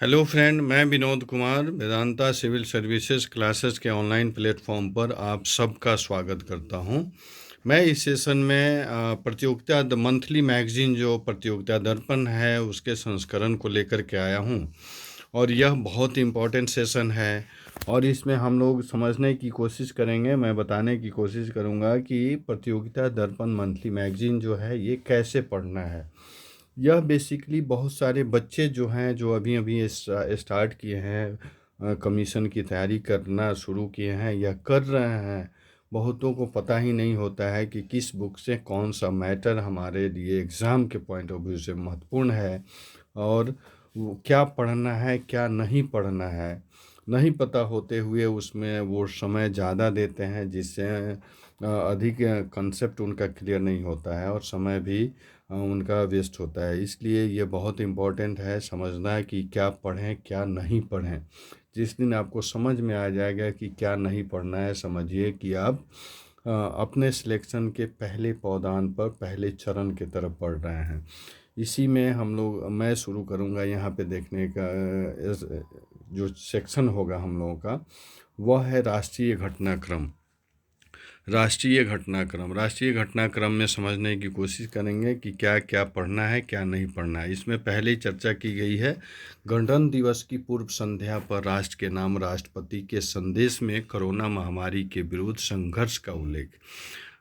Hello friend, मैं Vinod Kumar Vedanta civil services classes के online platform पर आप सबका स्वागत करता हूं। मैं इस सेशन में प्रतियोगिता द मंथली मैगजीन जो प्रतियोगिता दर्पण है उसके संस्करण को लेकर के आया हूं और यह बहुत इम्पोर्टेंट सेशन है और इसमें हम लोग समझने की कोशिश करेंगे। मैं बताने की कोशिश करूंगा कि प्रतियोगिता दर्पण मंथली मैगजीन जो है ये कैसे पढ़ना है। यह बेसिकली बहुत सारे बच्चे जो हैं जो अभी अभी स्टार्ट किए हैं, कमीशन की तैयारी करना शुरू किए हैं या कर रहे हैं, बहुतों को पता ही नहीं होता है कि किस बुक से कौन सा मैटर हमारे लिए एग्ज़ाम के पॉइंट ऑफ व्यू से महत्वपूर्ण है और वो क्या पढ़ना है क्या नहीं पढ़ना है। नहीं पता होते हुए उसमें वो समय ज़्यादा देते हैं जिससे अधिक कंसेप्ट उनका क्लियर नहीं होता है और समय भी उनका वेस्ट होता है। इसलिए ये बहुत इम्पोर्टेंट है समझना कि क्या पढ़ें क्या नहीं पढ़ें। जिस दिन आपको समझ में आ जाएगा कि क्या नहीं पढ़ना है, समझिए कि आप अपने सिलेक्शन के पहले पावदान पर पहले चरण की तरफ बढ़ रहे हैं। इसी में मैं शुरू करूंगा यहाँ पे देखने का। जो सेक्शन होगा हम लोगों का वह है राष्ट्रीय घटनाक्रम में समझने की कोशिश करेंगे कि क्या क्या पढ़ना है क्या नहीं पढ़ना है। इसमें पहले ही चर्चा की गई है। गणतंत्र दिवस की पूर्व संध्या पर राष्ट्र के नाम राष्ट्रपति के संदेश में कोरोना महामारी के विरुद्ध संघर्ष का उल्लेख।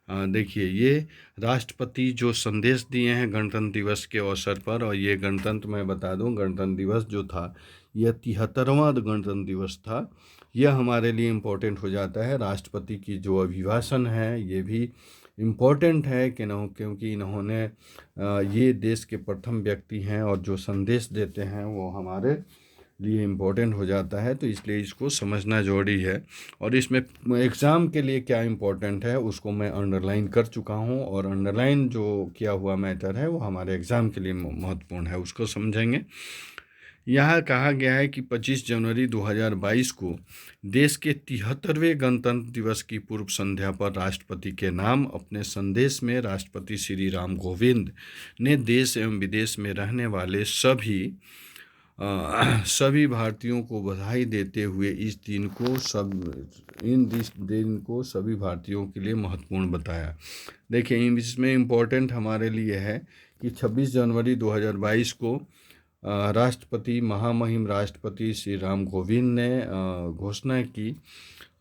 देखिए, ये राष्ट्रपति जो संदेश दिए हैं गणतंत्र दिवस के अवसर पर, और ये गणतंत्र मैं बता दूं गणतंत्र दिवस जो था यह 73वां गणतंत्र दिवस था। यह हमारे लिए इम्पोर्टेंट हो जाता है। राष्ट्रपति की जो अभिभाषण है ये भी इम्पोर्टेंट है क्योंकि इन्होंने ये देश के प्रथम व्यक्ति हैं और जो संदेश देते हैं वो हमारे लिए इम्पोर्टेंट हो जाता है, तो इसलिए इसको समझना जरूरी है। और इसमें एग्ज़ाम के लिए क्या इम्पोर्टेंट है उसको मैं अंडरलाइन कर चुका हूँ और अंडरलाइन जो किया हुआ मैटर है वो हमारे एग्ज़ाम के लिए महत्वपूर्ण है, उसको समझेंगे। यहाँ कहा गया है कि 25 जनवरी 2022 को देश के 73वें गणतंत्र दिवस की पूर्व संध्या पर राष्ट्रपति के नाम अपने संदेश में राष्ट्रपति श्री राम कोविंद ने देश एवं विदेश में रहने वाले सभी भारतीयों को बधाई देते हुए इस दिन को सभी भारतीयों के लिए महत्वपूर्ण बताया। देखिए, इसमें इम्पोर्टेंट हमारे लिए है कि 26 जनवरी 2022 को राष्ट्रपति महामहिम राष्ट्रपति श्री राम कोविंद ने घोषणा की,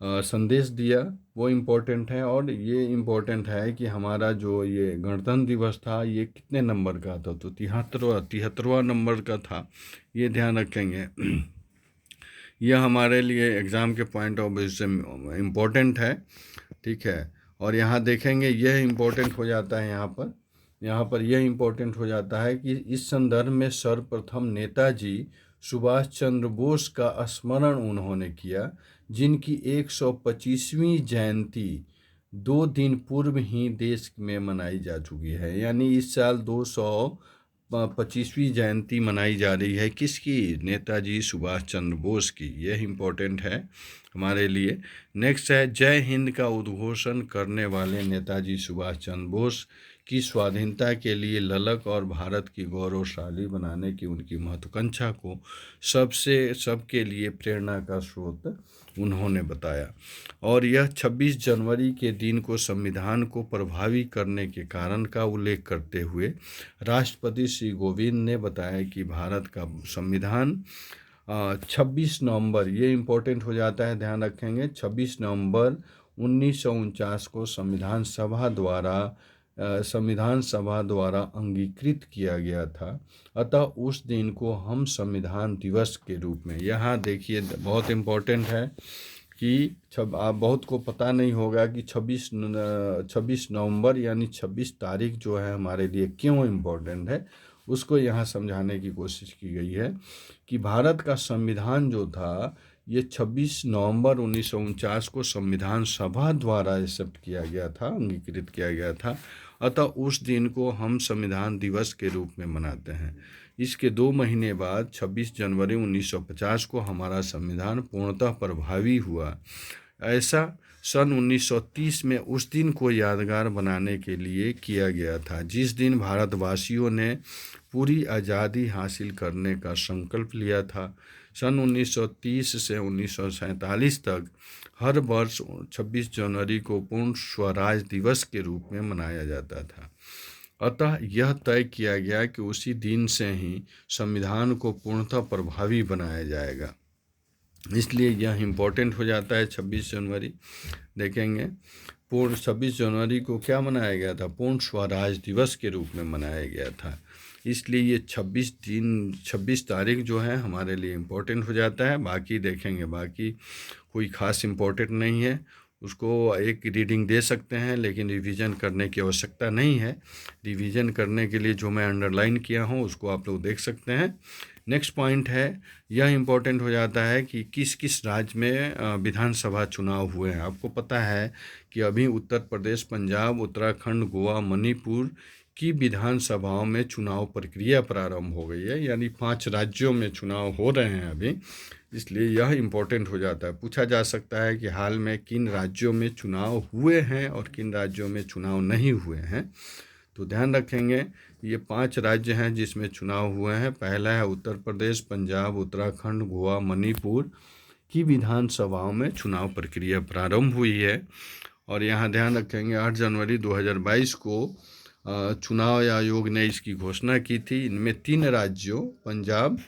संदेश दिया, वो इम्पोर्टेंट है। और ये इम्पोर्टेंट है कि हमारा जो ये गणतंत्र दिवस था ये कितने नंबर का था, तो 73वां नंबर का था, ये ध्यान रखेंगे। यह हमारे लिए एग्ज़ाम के पॉइंट ऑफ व्यू से इम्पोर्टेंट है, ठीक है। और यहाँ देखेंगे यह इम्पोर्टेंट हो जाता है, यहाँ पर यह इम्पोर्टेंट हो जाता है कि इस संदर्भ में सर्वप्रथम नेताजी सुभाष चंद्र बोस का स्मरण उन्होंने किया, जिनकी 125वीं जयंती 2 दिन पूर्व ही देश में मनाई जा चुकी है। यानी इस साल 225वीं जयंती मनाई जा रही है, किसकी? नेताजी सुभाष चंद्र बोस की। यह इम्पोर्टेंट है हमारे लिए। नेक्स्ट है, जय हिंद का उद्घोषण करने वाले नेताजी सुभाष चंद्र बोस की स्वाधीनता के लिए ललक और भारत की गौरवशाली बनाने की उनकी महत्वाकांक्षा को सबके लिए प्रेरणा का स्रोत उन्होंने बताया। और यह 26 जनवरी के दिन को संविधान को प्रभावी करने के कारण का उल्लेख करते हुए राष्ट्रपति श्री कोविंद ने बताया कि भारत का संविधान 26 नवंबर, ये इम्पोर्टेंट हो जाता है, ध्यान रखेंगे, 26 नवंबर 1949 को संविधान सभा द्वारा अंगीकृत किया गया था। अतः उस दिन को हम संविधान दिवस के रूप में, यहाँ देखिए बहुत इम्पोर्टेंट है कि आप बहुत को पता नहीं होगा कि 26 नवंबर यानी 26 तारीख जो है हमारे लिए क्यों इम्पोर्टेंट है, उसको यहाँ समझाने की कोशिश की गई है कि भारत का संविधान जो था ये 26 नवंबर 1949 को संविधान सभा द्वारा एक्सेप्ट किया गया था, अंगीकृत किया गया था। अतः उस दिन को हम संविधान दिवस के रूप में मनाते हैं। इसके 2 महीने बाद 26 जनवरी 1950 को हमारा संविधान पूर्णतः प्रभावी हुआ। ऐसा सन 1930 में उस दिन को यादगार बनाने के लिए किया गया था, जिस दिन भारतवासियों ने पूरी आज़ादी हासिल करने का संकल्प लिया था। सन 1930 से 1947 तक हर वर्ष 26 जनवरी को पूर्ण स्वराज दिवस के रूप में मनाया जाता था। अतः यह तय किया गया कि उसी दिन से ही संविधान को पूर्णतः प्रभावी बनाया जाएगा। इसलिए यह इम्पोर्टेंट हो जाता है 26 जनवरी। देखेंगे पूर्ण 26 जनवरी को क्या मनाया गया था? पूर्ण स्वराज दिवस के रूप में मनाया गया था। इसलिए ये 26 तारीख जो है हमारे लिए इम्पोर्टेंट हो जाता है। बाकी देखेंगे, बाकी कोई ख़ास इम्पोर्टेंट नहीं है, उसको एक रीडिंग दे सकते हैं, लेकिन रिवीजन करने की आवश्यकता नहीं है। रिवीजन करने के लिए जो मैं अंडरलाइन किया हूँ उसको आप लोग देख सकते हैं। नेक्स्ट पॉइंट है, यह इम्पोर्टेंट हो जाता है कि किस किस राज्य में विधानसभा चुनाव हुए हैं। आपको पता है कि अभी उत्तर प्रदेश, पंजाब, उत्तराखंड, गोवा, मणिपुर की विधानसभाओं में चुनाव प्रक्रिया प्रारंभ हो गई है, यानी 5 राज्यों में चुनाव हो रहे हैं अभी। इसलिए यह इम्पोर्टेंट हो जाता है। पूछा जा सकता है कि हाल में किन राज्यों में चुनाव हुए हैं और किन राज्यों में चुनाव नहीं हुए हैं। तो ध्यान रखेंगे, ये 5 राज्य हैं जिसमें चुनाव हुए हैं। पहला है उत्तर प्रदेश, पंजाब, उत्तराखंड, गोवा, मणिपुर की विधानसभाओं में चुनाव प्रक्रिया प्रारंभ हुई है। और यहाँ ध्यान रखेंगे 8 जनवरी 2022 को चुनाव आयोग ने इसकी घोषणा की थी। इनमें 3 राज्यों पंजाब,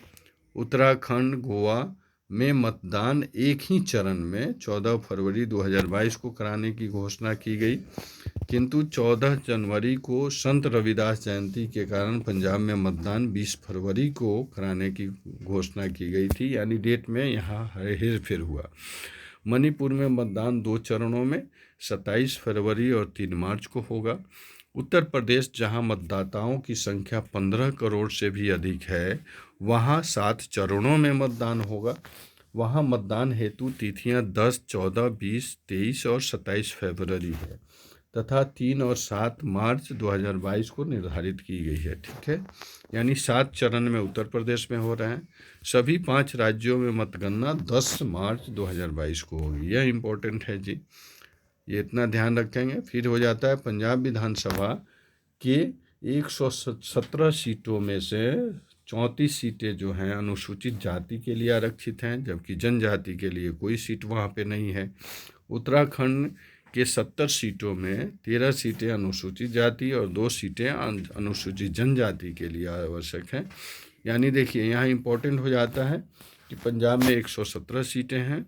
उत्तराखंड, गोवा में मतदान एक ही चरण में 14 फरवरी 2022 को कराने की घोषणा की गई, किंतु 14 जनवरी को संत रविदास जयंती के कारण पंजाब में मतदान 20 फरवरी को कराने की घोषणा की गई थी, यानी डेट में यहाँ हेरफेर हुआ। मणिपुर में मतदान 2 चरणों में 27 फरवरी और 3 मार्च को होगा। उत्तर प्रदेश, जहां मतदाताओं की संख्या 15 करोड़ से भी अधिक है, वहां 7 चरणों में मतदान होगा। वहां मतदान हेतु तिथियां 10, 14, 20, 23 और 27 फरवरी है तथा 3 और 7 मार्च 2022 को निर्धारित की गई है। ठीक है, यानी 7 चरण में उत्तर प्रदेश में हो रहे हैं। सभी 5 राज्यों में मतगणना 10 मार्च 2022 को होगी। यह इम्पोर्टेंट है जी, ये इतना ध्यान रखेंगे। फिर हो जाता है पंजाब विधानसभा के 117 सीटों में से 34 सीटें जो हैं अनुसूचित जाति के लिए आरक्षित हैं, जबकि जनजाति के लिए कोई सीट वहाँ पे नहीं है। उत्तराखंड के 70 सीटों में 13 सीटें अनुसूचित जाति और 2 सीटें अनुसूचित जनजाति के लिए आवश्यक हैं। यानी देखिए यहाँ इम्पोर्टेंट हो जाता है कि पंजाब में 117 सीटें हैं,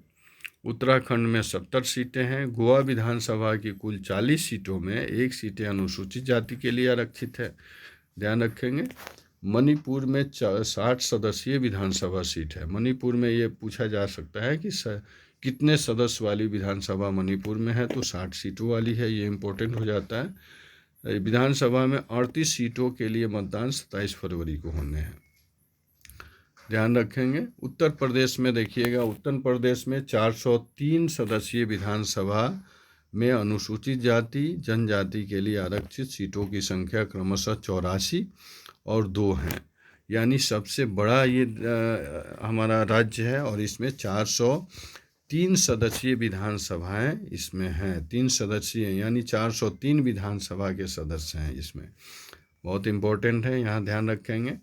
उत्तराखंड में 70 सीटें हैं, गोवा विधानसभा की कुल 40 सीटों में 1 सीटें अनुसूचित जाति के लिए आरक्षित है। ध्यान रखेंगे मणिपुर में 60 सदस्यीय विधानसभा सीट है। मणिपुर में ये पूछा जा सकता है कि कितने सदस्य वाली विधानसभा मणिपुर में है, तो 60 सीटों वाली है, ये इम्पोर्टेंट हो जाता है। विधानसभा में 38 सीटों के लिए मतदान 27 फरवरी को होने हैं। ध्यान रखेंगे उत्तर प्रदेश में देखिएगा, उत्तर प्रदेश में 403 सदस्यीय विधानसभा में अनुसूचित जाति जनजाति के लिए आरक्षित सीटों की संख्या क्रमशः 84 और 2 हैं, यानी सबसे बड़ा ये हमारा राज्य है और इसमें 403 सदस्यीय विधानसभाएं इसमें हैं। 3 सदस्यीय यानी 403 विधानसभा के सदस्य हैं इसमें। बहुत इम्पोर्टेंट है, यहाँ ध्यान रखेंगे।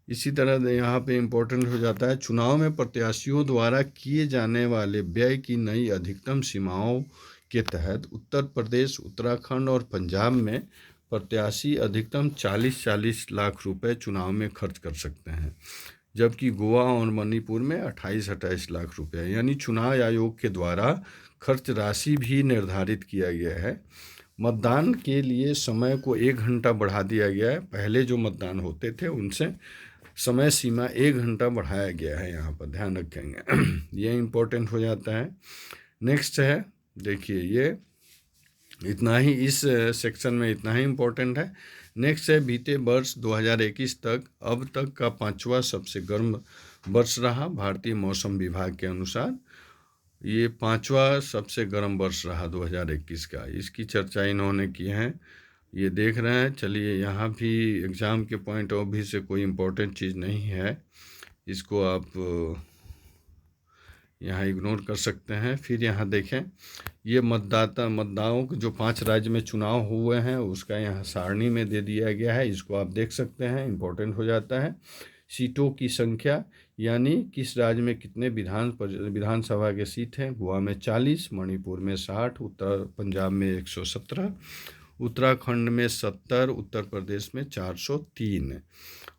इसी तरह यहाँ पे इम्पोर्टेंट हो जाता है चुनाव में प्रत्याशियों द्वारा किए जाने वाले व्यय की नई अधिकतम सीमाओं के तहत उत्तर प्रदेश, उत्तराखंड और पंजाब में प्रत्याशी अधिकतम 40-40 लाख रुपए चुनाव में खर्च कर सकते हैं, जबकि गोवा और मणिपुर में 28-28 लाख रुपए, यानी चुनाव आयोग के द्वारा खर्च राशि भी निर्धारित किया गया है। मतदान के लिए समय को 1 घंटा बढ़ा दिया गया है। पहले जो मतदान होते थे उनसे समय सीमा 1 घंटा बढ़ाया गया है, यहाँ पर ध्यान रखेंगे। ये इम्पोर्टेंट हो जाता है। नेक्स्ट है, देखिए ये इतना ही इस सेक्शन में इतना ही इम्पोर्टेंट है। नेक्स्ट है बीते वर्ष 2021 तक अब तक का 5वां सबसे गर्म वर्ष रहा। भारतीय मौसम विभाग के अनुसार ये 5वां सबसे गर्म वर्ष रहा 2021 का। इसकी चर्चा इन्होंने की है, ये देख रहे हैं। चलिए यहाँ भी एग्ज़ाम के पॉइंट ऑफ व्यू से कोई इम्पोर्टेंट चीज़ नहीं है, इसको आप यहाँ इग्नोर कर सकते हैं। फिर यहाँ देखें, ये मतदाताओं के जो 5 राज्य में चुनाव हुए हैं उसका यहाँ सारणी में दे दिया गया है, इसको आप देख सकते हैं, इम्पोर्टेंट हो जाता है। सीटों की संख्या, यानी किस राज्य में कितने विधानसभा के सीट हैं। गोवा में 40, मणिपुर में 60, उत्तर पंजाब में 117, उत्तराखंड में 70, उत्तर प्रदेश में 403।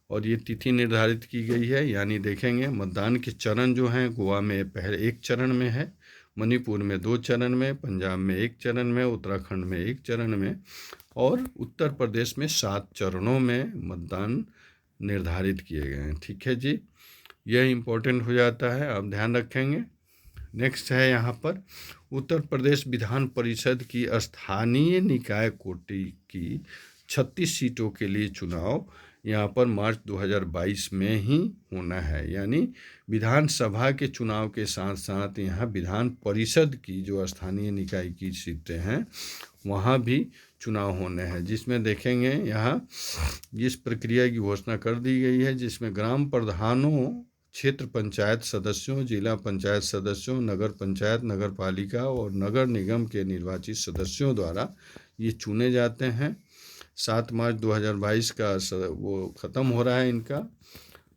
और ये तिथि निर्धारित की गई है, यानी देखेंगे मतदान के चरण जो हैं, गोवा में पहले 1 चरण में है, मणिपुर में 2 चरण में, पंजाब में 1 चरण में, उत्तराखंड में 1 चरण में, और उत्तर प्रदेश में 7 चरणों में मतदान निर्धारित किए गए हैं। ठीक है जी, यह इम्पोर्टेंट हो जाता है, आप ध्यान रखेंगे। नेक्स्ट है यहाँ पर उत्तर प्रदेश विधान परिषद की स्थानीय निकाय कोटि की 36 सीटों के लिए चुनाव यहाँ पर मार्च 2022 में ही होना है। यानी विधानसभा के चुनाव के साथ साथ यहाँ विधान परिषद की जो स्थानीय निकाय की सीटें हैं वहाँ भी चुनाव होने हैं, जिसमें देखेंगे यहाँ इस प्रक्रिया की घोषणा कर दी गई है, जिसमें ग्राम प्रधानों, क्षेत्र पंचायत सदस्यों, जिला पंचायत सदस्यों, नगर पंचायत, नगर पालिका और नगर निगम के निर्वाचित सदस्यों द्वारा ये चुने जाते हैं। 7 मार्च 2022 का वो ख़त्म हो रहा है इनका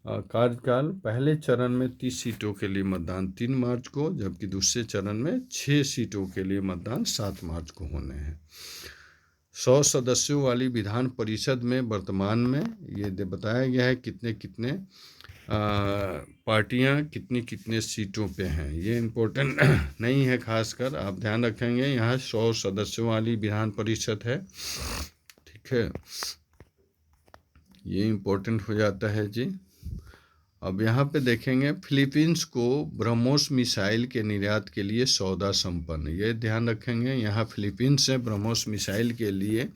कार्यकाल। पहले चरण में 30 सीटों के लिए मतदान 3 मार्च को, जबकि दूसरे चरण में 6 सीटों के लिए मतदान 7 मार्च को होने हैं। 100 सदस्यों वाली विधान परिषद में वर्तमान में ये बताया गया है कितने कितने पार्टियां कितनी कितने सीटों पे हैं। ये इम्पोर्टेंट नहीं है, खासकर आप ध्यान रखेंगे। यहाँ 100 सदस्यों वाली विधान परिषद है, ठीक है, ये इम्पोर्टेंट हो जाता है जी। अब यहाँ पे देखेंगे फिलीपींस को ब्रह्मोस मिसाइल के निर्यात के लिए सौदा संपन्न, ये ध्यान रखेंगे। यहाँ फिलीपींस से ब्रह्मोस मिसाइल के लिए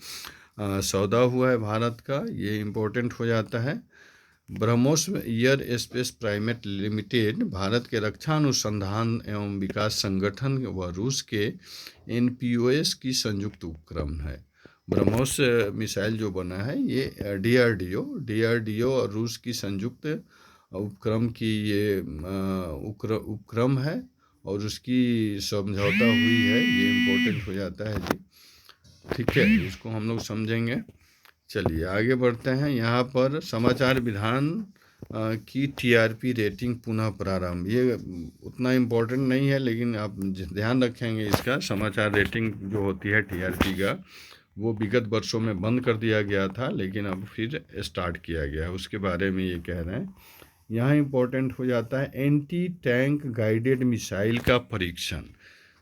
सौदा हुआ है भारत का, ये इम्पोर्टेंट हो जाता है। BrahMos air space private limited Bharat के रक्षा अनुसंधान एवं विकास संगठन व रूस के एनपीओएस की संयुक्त उपक्रम है। ब्रह्मोस मिसाइल जो बना है ये डीआरडीओ और रूस की संयुक्त उपक्रम की ये उपक्रम है और उसकी समझौता हुई है, ये इम्पोर्टेंट हो जाता है जी। ठीक है, इसको हम लोग समझेंगे। चलिए आगे बढ़ते हैं। यहाँ पर समाचार विधान की टीआरपी रेटिंग पुनः प्रारंभ, ये उतना इम्पोर्टेंट नहीं है, लेकिन आप ध्यान रखेंगे इसका। समाचार रेटिंग जो होती है टीआरपी का, वो विगत वर्षों में बंद कर दिया गया था, लेकिन अब फिर स्टार्ट किया गया है, उसके बारे में ये कह रहे हैं। यहाँ इम्पोर्टेंट हो जाता है एंटी टैंक गाइडेड मिसाइल का परीक्षण।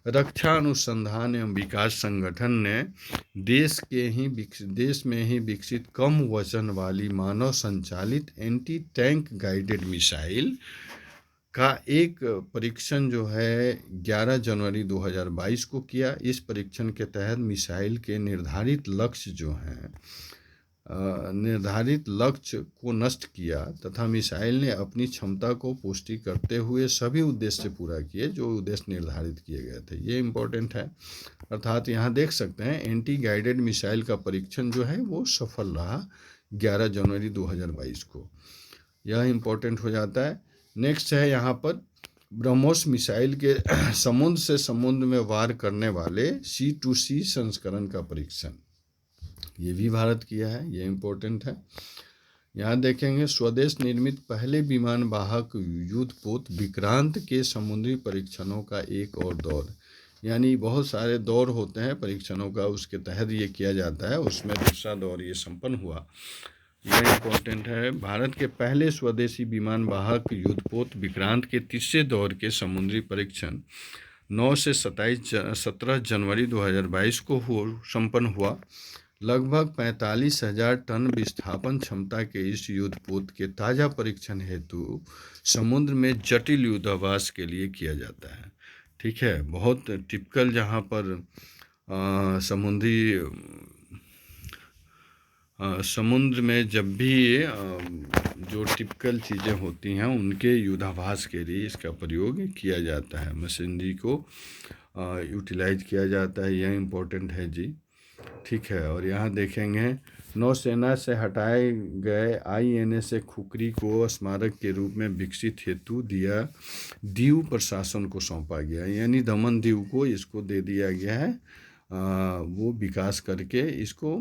रक्षा अनुसंधान एवं विकास संगठन ने देश में ही विकसित कम वजन वाली मानव संचालित एंटी टैंक गाइडेड मिसाइल का एक परीक्षण जो है 11 जनवरी 2022 को किया। इस परीक्षण के तहत मिसाइल के निर्धारित लक्ष्य को नष्ट किया तथा मिसाइल ने अपनी क्षमता को पुष्टि करते हुए सभी उद्देश्य पूरा किए जो उद्देश्य निर्धारित किए गए थे। ये इम्पोर्टेंट है, अर्थात यहाँ देख सकते हैं एंटी गाइडेड मिसाइल का परीक्षण जो है वो सफल रहा 11 जनवरी 2022 को, यह इम्पोर्टेंट हो जाता है। नेक्स्ट है यहाँ पर ब्रह्मोस मिसाइल के समुद्र से समुद्र में वार करने वाले C2C संस्करण का परीक्षण, ये भी भारत किया है, ये इम्पोर्टेंट है। यहाँ देखेंगे स्वदेश निर्मित पहले विमान वाहक युद्धपोत विक्रांत के समुद्री परीक्षणों का एक और दौर, यानी बहुत सारे दौर होते हैं परीक्षणों का, उसके तहत ये किया जाता है, उसमें दूसरा दौर ये संपन्न हुआ, यह इम्पोर्टेंट है। भारत के पहले स्वदेशी विमान वाहक युद्धपोत विक्रांत के तीसरे दौर के समुद्री परीक्षण 9 से 17 जनवरी 2022 को संपन्न हुआ। लगभग 45,000 टन विस्थापन क्षमता के इस युद्धपोत के ताज़ा परीक्षण हेतु समुद्र में जटिल युद्धाभ्यास के लिए किया जाता है। ठीक है, बहुत टिपिकल जहाँ पर समुद्र में जब भी जो टिपिकल चीज़ें होती हैं उनके युद्धाभ्यास के लिए इसका प्रयोग किया जाता है, मशीनरी को यूटिलाइज किया जाता है, यह इम्पोर्टेंट है जी। ठीक है। और यहाँ देखेंगे नौसेना से हटाए गए INS खुखरी को स्मारक के रूप में विकसित हेतु दिया दीव प्रशासन को सौंपा गया, यानी दमन दीव को इसको दे दिया गया है। वो विकास करके इसको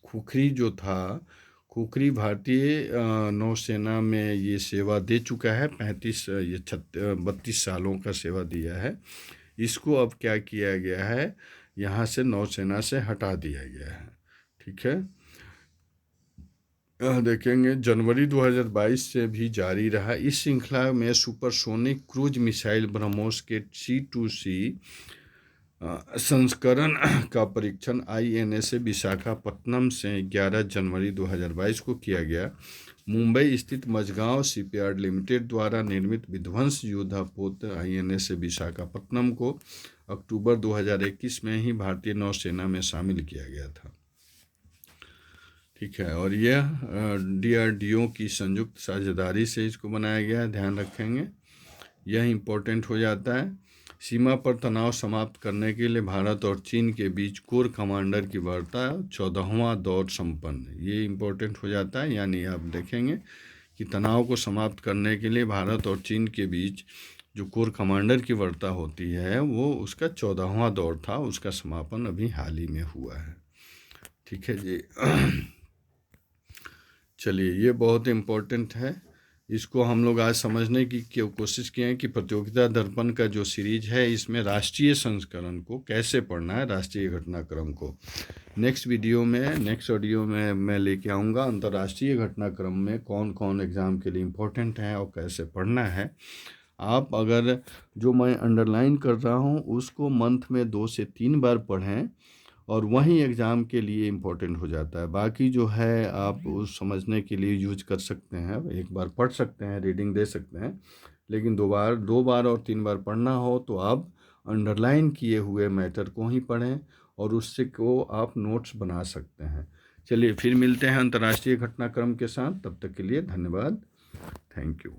खुखरी जो था, खुखरी भारतीय नौसेना में ये सेवा दे चुका है, 32 सालों का सेवा दिया है। इसको अब क्या किया गया है, यहाँ से नौसेना से हटा दिया गया है। ठीक है। देखेंगे जनवरी 2022 से भी जारी रहा। इस श्रृंखला में सुपरसोनिक क्रूज मिसाइल ब्रह्मोस के C2C संस्करण का परीक्षण INS विशाखापत्तनम से 11 जनवरी 2022 को किया गया। मुंबई स्थित मझगांव शिपयार्ड लिमिटेड द्वारा निर्मित विध्वंस युद्धपोत INS विशाखापत्तनम को अक्टूबर 2021 में ही भारतीय नौसेना में शामिल किया गया था। ठीक है। और यह DRDO की संयुक्त साझेदारी से इसको बनाया गया है, ध्यान रखेंगे, यह इम्पोर्टेंट हो जाता है। सीमा पर तनाव समाप्त करने के लिए भारत और चीन के बीच कोर कमांडर की वार्ता 14वां दौर संपन्न, ये इम्पोर्टेंट हो जाता है। यानी आप देखेंगे कि तनाव को समाप्त करने के लिए भारत और चीन के बीच जो कोर कमांडर की वार्ता होती है वो उसका 14वां दौर था, उसका समापन अभी हाल ही में हुआ है। ठीक है जी। चलिए, ये बहुत इम्पोर्टेंट है, इसको हम लोग आज समझने की कोशिश किए हैं कि प्रतियोगिता दर्पण का जो सीरीज है इसमें राष्ट्रीय संस्करण को कैसे पढ़ना है, राष्ट्रीय घटनाक्रम को। नेक्स्ट ऑडियो में मैं लेके आऊँगा अंतर्राष्ट्रीय घटनाक्रम में कौन कौन एग्ज़ाम के लिए इम्पोर्टेंट हैं और कैसे पढ़ना है। आप अगर जो मैं अंडरलाइन कर रहा हूँ उसको मंथ में 2 से 3 बार पढ़ें और वहीं एग्ज़ाम के लिए इम्पोर्टेंट हो जाता है। बाकी जो है आप उस समझने के लिए यूज कर सकते हैं, एक बार पढ़ सकते हैं, रीडिंग दे सकते हैं, लेकिन 2 बार और 3 बार पढ़ना हो तो आप अंडरलाइन किए हुए मैटर को ही पढ़ें और उससे को आप नोट्स बना सकते हैं। चलिए, फिर मिलते हैं अंतर्राष्ट्रीय घटनाक्रम के साथ, तब तक के लिए धन्यवाद। Thank you.